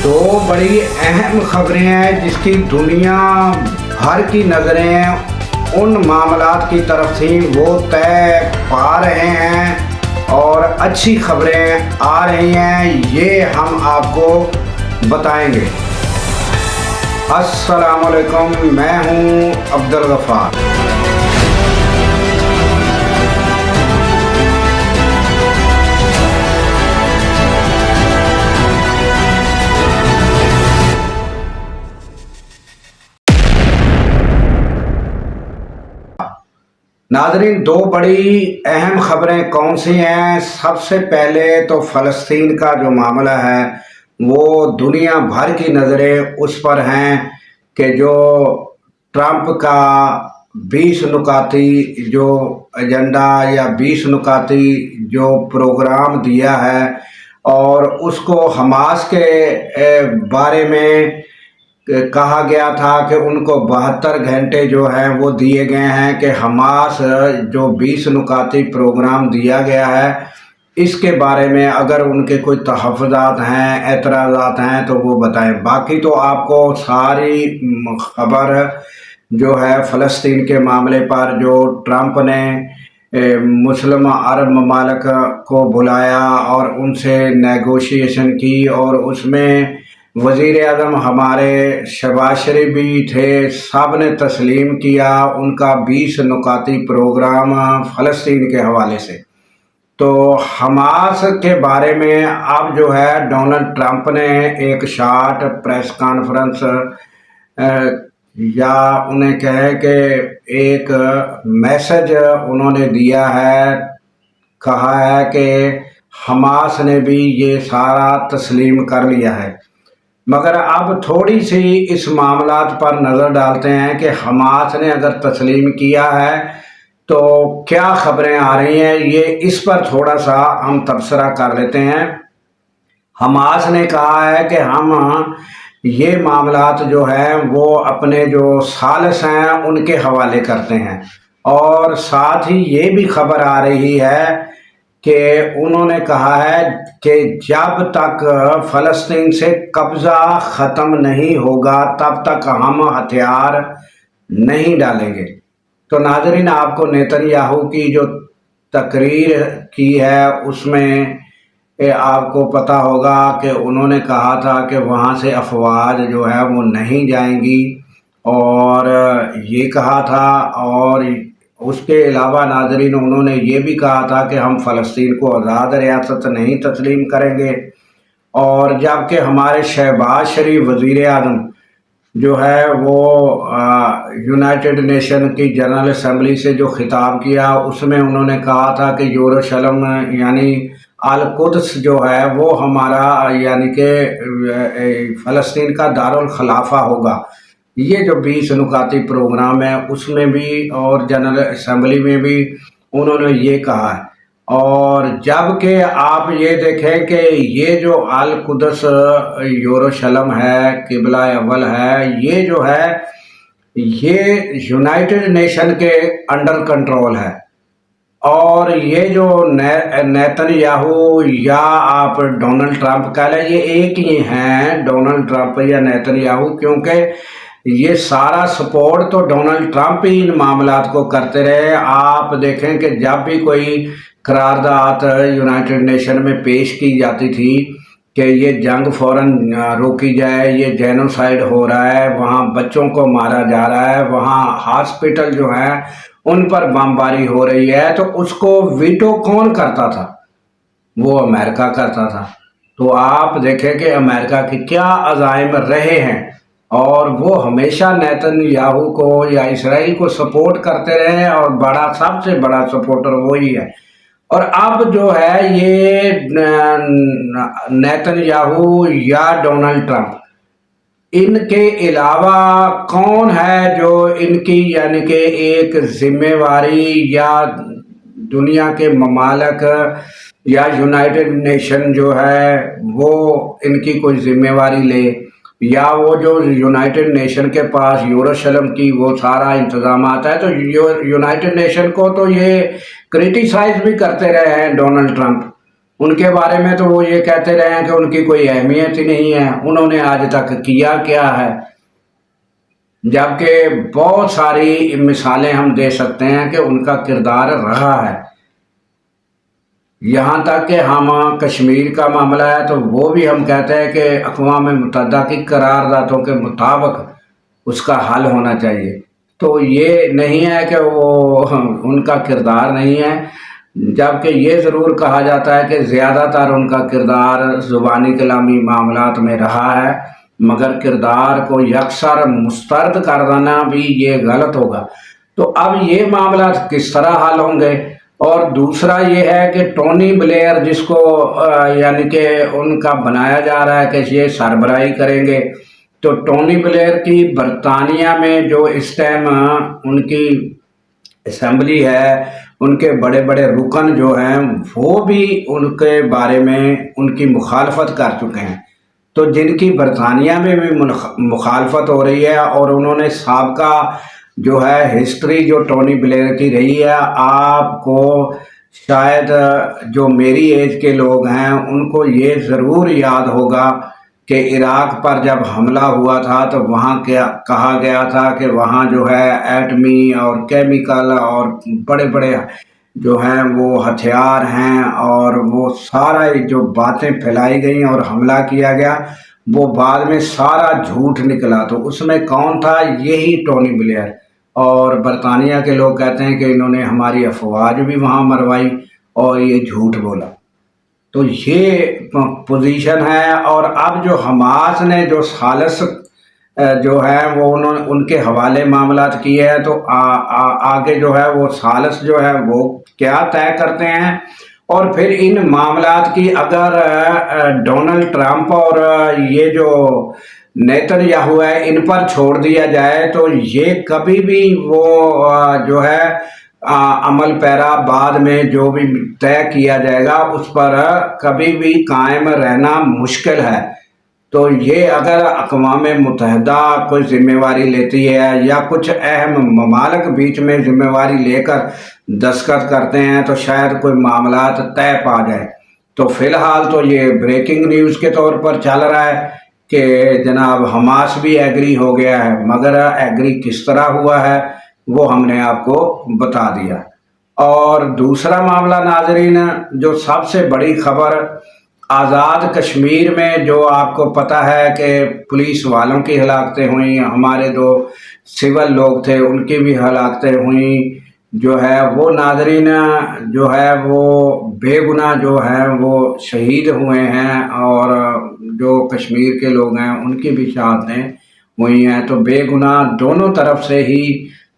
دو بڑی اہم خبریں ہیں جس کی دنیا بھر کی نظریں ان معاملات کی طرف تھیں وہ طے پا رہے ہیں اور اچھی خبریں آ رہی ہیں، یہ ہم آپ کو بتائیں گے۔ السلام علیکم، میں ہوں عبدالغفار۔ ناظرین، دو بڑی اہم خبریں کون سی ہیں؟ سب سے پہلے تو فلسطین کا جو معاملہ ہے وہ دنیا بھر کی نظریں اس پر ہیں کہ جو ٹرمپ کا 20 نکاتی جو ایجنڈا یا 20 نکاتی جو پروگرام دیا ہے اور اس کو حماس کے بارے میں کہا گیا تھا کہ ان کو 72 گھنٹے جو ہیں وہ دیے گئے ہیں کہ حماس جو 20 نکاتی پروگرام دیا گیا ہے اس کے بارے میں اگر ان کے کوئی تحفظات ہیں، اعتراضات ہیں تو وہ بتائیں۔ باقی تو آپ کو ساری خبر جو ہے فلسطین کے معاملے پر جو ٹرمپ نے مسلم عرب ممالک کو بلایا اور ان سے نیگوشیشن کی اور اس میں وزیر اعظم ہمارے شہباز شریف بھی تھے، سب نے تسلیم کیا ان کا 20 نکاتی پروگرام فلسطین کے حوالے سے۔ تو حماس کے بارے میں اب جو ہے ڈونلڈ ٹرمپ نے ایک شارٹ پریس کانفرنس یا انہیں کہیں کہ ایک میسج انہوں نے دیا ہے، کہا ہے کہ حماس نے بھی یہ سارا تسلیم کر لیا ہے۔ مگر اب تھوڑی سی اس معاملات پر نظر ڈالتے ہیں کہ حماس نے اگر تسلیم کیا ہے تو کیا خبریں آ رہی ہیں، یہ اس پر تھوڑا سا ہم تبصرہ کر لیتے ہیں۔ حماس نے کہا ہے کہ ہم یہ معاملات جو ہیں وہ اپنے جو ثالث ہیں ان کے حوالے کرتے ہیں، اور ساتھ ہی یہ بھی خبر آ رہی ہے کہ انہوں نے کہا ہے کہ جب تک فلسطین سے قبضہ ختم نہیں ہوگا تب تک ہم ہتھیار نہیں ڈالیں گے۔ تو ناظرین، آپ کو نیتن یاہو کی جو تقریر کی ہے اس میں آپ کو پتہ ہوگا کہ انہوں نے کہا تھا کہ وہاں سے افواج جو ہے وہ نہیں جائیں گی، اور یہ کہا تھا، اور اس کے علاوہ ناظرین انہوں نے یہ بھی کہا تھا کہ ہم فلسطین کو آزاد ریاست نہیں تسلیم کریں گے۔ اور جبکہ ہمارے شہباز شریف وزیر اعظم جو ہے وہ یونائٹڈ نیشن کی جنرل اسمبلی سے جو خطاب کیا اس میں انہوں نے کہا تھا کہ یروشلم یعنی القدس جو ہے وہ ہمارا یعنی کہ فلسطین کا دارالخلافہ ہوگا۔ یہ جو 20 نکاتی پروگرام ہے اس میں بھی اور جنرل اسمبلی میں بھی انہوں نے یہ کہا ہے۔ اور جب کہ آپ یہ دیکھیں کہ یہ جو القدس یروشلم ہے، قبلہ اول ہے، یہ جو ہے یہ یونائٹڈ نیشن کے انڈر کنٹرول ہے، اور یہ جو نیتن یاہو یا آپ ڈونلڈ ٹرمپ کہہ لیں، یہ ایک ہی ہیں، ڈونلڈ ٹرمپ یا نیتن یاہو، کیونکہ یہ سارا سپورٹ تو ڈونلڈ ٹرمپ ہی ان معاملات کو کرتے رہے۔ آپ دیکھیں کہ جب بھی کوئی قرارداد یونائٹڈ نیشن میں پیش کی جاتی تھی کہ یہ جنگ فوراً روکی جائے، یہ جینوسائیڈ ہو رہا ہے، وہاں بچوں کو مارا جا رہا ہے، وہاں ہاسپٹل جو ہیں ان پر بمباری ہو رہی ہے، تو اس کو ویٹو کون کرتا تھا؟ وہ امریکہ کرتا تھا۔ تو آپ دیکھیں کہ امریکہ کے کیا عزائم رہے ہیں، اور وہ ہمیشہ نیتن یاہو کو یا اسرائیل کو سپورٹ کرتے رہے، اور سب سے بڑا سپورٹر وہی ہے۔ اور اب جو ہے یہ نیتن یاہو یا ڈونلڈ ٹرمپ، ان کے علاوہ کون ہے جو ان کی یعنی کہ ایک ذمہ واری یا دنیا کے ممالک یا یونائٹڈ نیشن جو ہے وہ ان کی کوئی ذمہ واری لے، یا وہ جو یونائٹڈ نیشن کے پاس یروشلم کی وہ سارا انتظامات ہے، تو یونائٹڈ نیشن کو تو یہ کرٹیسائز بھی کرتے رہے ہیں ڈونلڈ ٹرمپ، ان کے بارے میں تو وہ یہ کہتے رہے ہیں کہ ان کی کوئی اہمیت ہی نہیں ہے، انہوں نے آج تک کیا کیا ہے، جبکہ بہت ساری مثالیں ہم دے سکتے ہیں کہ ان کا کردار رہا ہے۔ یہاں تک کہ ہم کشمیر کا معاملہ ہے تو وہ بھی ہم کہتے ہیں کہ اقوام متحدہ کی قراردادوں کے مطابق اس کا حل ہونا چاہیے۔ تو یہ نہیں ہے کہ وہ ان کا کردار نہیں ہے، جبکہ یہ ضرور کہا جاتا ہے کہ زیادہ تر ان کا کردار زبانی کلامی معاملات میں رہا ہے، مگر کردار کو یکسر مسترد کر دینا بھی یہ غلط ہوگا۔ تو اب یہ معاملات کس طرح حل ہوں گے؟ اور دوسرا یہ ہے کہ ٹونی بلیئر جس کو یعنی کہ ان کا بنایا جا رہا ہے کہ یہ سربراہی کریں گے، تو ٹونی بلیئر کی برطانیہ میں جو اس ٹائم ان کی اسمبلی ہے، ان کے بڑے بڑے رکن جو ہیں وہ بھی ان کے بارے میں ان کی مخالفت کر چکے ہیں، تو جن کی برطانیہ میں بھی مخالفت ہو رہی ہے، اور انہوں نے سابقہ جو ہے ہسٹری جو ٹونی بلیئر کی رہی ہے، آپ کو شاید جو میری ایج کے لوگ ہیں ان کو یہ ضرور یاد ہوگا کہ عراق پر جب حملہ ہوا تھا تو وہاں کیا کہا گیا تھا کہ وہاں جو ہے ایٹمی اور کیمیکل اور بڑے بڑے جو ہیں وہ ہتھیار ہیں، اور وہ سارا جو باتیں پھیلائی گئیں اور حملہ کیا گیا وہ بعد میں سارا جھوٹ نکلا۔ تو اس میں کون تھا؟ یہی ٹونی بلیئر، اور برطانیہ کے لوگ کہتے ہیں کہ انہوں نے ہماری افواج بھی وہاں مروائی اور یہ جھوٹ بولا۔ تو یہ پوزیشن ہے، اور اب جو حماس نے جو ثالث جو ہے وہ انہوں نے ان کے حوالے معاملات کیے ہیں، تو آگے جو ہے وہ ثالث جو ہے وہ کیا طے کرتے ہیں، اور پھر ان معاملات کی اگر ڈونلڈ ٹرمپ اور یہ جو نیتن یاہو ہے ان پر چھوڑ دیا جائے تو یہ کبھی بھی وہ جو ہے عمل پیرا بعد میں جو بھی طے کیا جائے گا اس پر کبھی بھی قائم رہنا مشکل ہے۔ تو یہ اگر اقوام متحدہ کوئی ذمہ واری لیتی ہے یا کچھ اہم ممالک بیچ میں ذمہ واری لے کر دستخط کرتے ہیں تو شاید کوئی معاملات طے پا جائے۔ تو فی الحال تو یہ بریکنگ نیوز کے طور پر چل رہا ہے کہ جناب حماس بھی ایگری ہو گیا ہے، مگر ایگری کس طرح ہوا ہے وہ ہم نے آپ کو بتا دیا۔ اور دوسرا معاملہ ناظرین، جو سب سے بڑی خبر آزاد کشمیر میں جو آپ کو پتہ ہے کہ پولیس والوں کی ہلاکتیں ہوئیں، ہمارے دو سول لوگ تھے ان کی بھی ہلاکتیں ہوئیں، جو ہے وہ ناظرین جو ہے وہ بے گناہ جو ہیں وہ شہید ہوئے ہیں، اور جو کشمیر کے لوگ ہیں ان کی بھی شہادتیں ہوئی ہیں۔ تو بے گناہ دونوں طرف سے ہی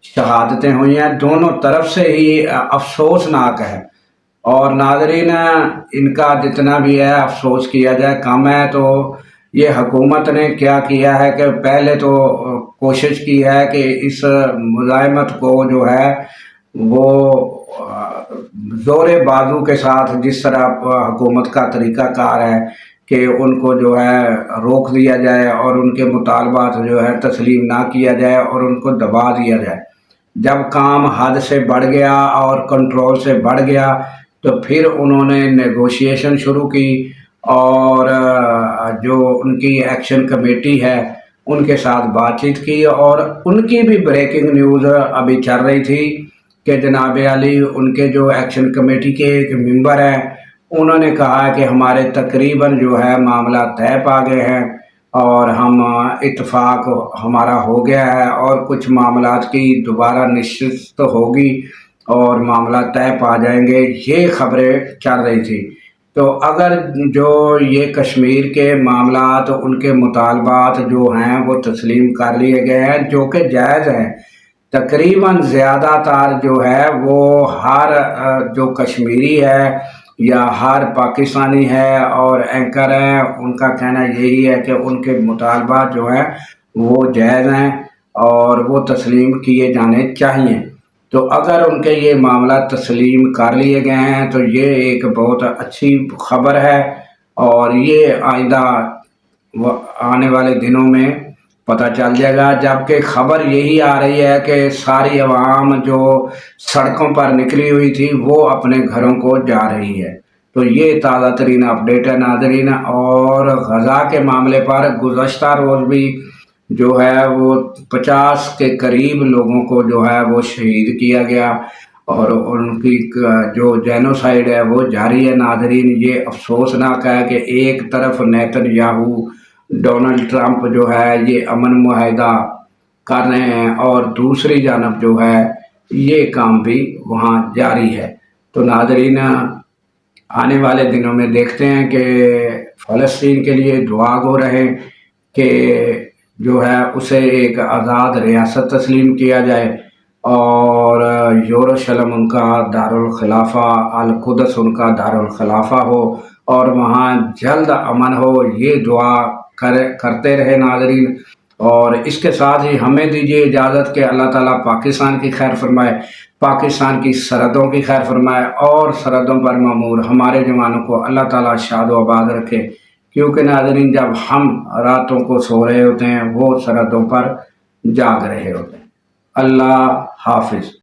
شہادتیں ہوئی ہیں، دونوں طرف سے ہی افسوسناک ہے۔ اور ناظرین ان کا جتنا بھی ہے افسوس کیا جائے کم ہے۔ تو یہ حکومت نے کیا کیا ہے کہ پہلے تو کوشش کی ہے کہ اس مزاحمت کو جو ہے وہ زور بازو کے ساتھ، جس طرح حکومت کا طریقہ کار ہے کہ ان کو جو ہے روک دیا جائے اور ان کے مطالبات جو ہے تسلیم نہ کیا جائے اور ان کو دبا دیا جائے۔ جب کام حد سے بڑھ گیا اور کنٹرول سے بڑھ گیا تو پھر انہوں نے نیگوشیشن شروع کی، اور جو ان کی ایکشن کمیٹی ہے ان کے ساتھ بات چیت کی، اور ان کی بھی بریکنگ نیوز ابھی چل رہی تھی کہ جناب علی ان کے جو ایکشن کمیٹی کے ایک ممبر ہیں انہوں نے کہا کہ ہمارے تقریباً جو ہے معاملہ طے پا گئے ہیں، اور ہم اتفاق ہمارا ہو گیا ہے، اور کچھ معاملات کی دوبارہ نشست ہوگی اور معاملات طے پا جائیں گے، یہ خبریں چل رہی تھی۔ تو اگر جو یہ کشمیر کے معاملات ان کے مطالبات جو ہیں وہ تسلیم کر لیے گئے ہیں، جو کہ جائز ہیں، تقریباً زیادہ تر جو ہے وہ ہر جو کشمیری ہے یا ہر پاکستانی ہے اور اینکر ہے ان کا کہنا یہی ہے کہ ان کے مطالبات جو ہیں وہ جائز ہیں اور وہ تسلیم کیے جانے چاہیے۔ تو اگر ان کے یہ معاملات تسلیم کر لیے گئے ہیں تو یہ ایک بہت اچھی خبر ہے، اور یہ آئندہ آنے والے دنوں میں پتہ چل جائے گا۔ جبکہ خبر یہی آ رہی ہے کہ ساری عوام جو سڑکوں پر نکلی ہوئی تھی وہ اپنے گھروں کو جا رہی ہے۔ تو یہ تازہ ترین اپڈیٹ ہے ناظرین. اور غزہ کے معاملے پر گزشتہ روز بھی جو ہے وہ 50 کے قریب لوگوں کو جو ہے وہ شہید کیا گیا اور ان کی جو جینوسائیڈ ہے وہ جاری ہے ناظرین. یہ افسوسناک ہے کہ ایک طرف نیتن یاہو ڈونلڈ ٹرمپ جو ہے یہ امن معاہدہ کر رہے ہیں اور دوسری جانب جو ہے یہ کام بھی وہاں جاری ہے. تو ناظرین آنے والے دنوں میں دیکھتے ہیں کہ فلسطین کے لیے دعا گو رہیں کہ جو ہے اسے ایک آزاد ریاست تسلیم کیا جائے اور یروشلم ان کا دارالخلافہ، القدس ان کا دارالخلافہ ہو اور وہاں جلد امن ہو. یہ دعا کرتے رہے ناظرین. اور اس کے ساتھ ہی ہمیں دیجیے اجازت کہ اللہ تعالیٰ پاکستان کی خیر فرمائے، پاکستان کی سرحدوں کی خیر فرمائے اور سرحدوں پر مامور ہمارے جوانوں کو اللہ تعالیٰ شاد و آباد رکھے. کیونکہ ناظرین جب ہم راتوں کو سو رہے ہوتے ہیں وہ سرحدوں پر جاگ رہے ہوتے ہیں. اللہ حافظ.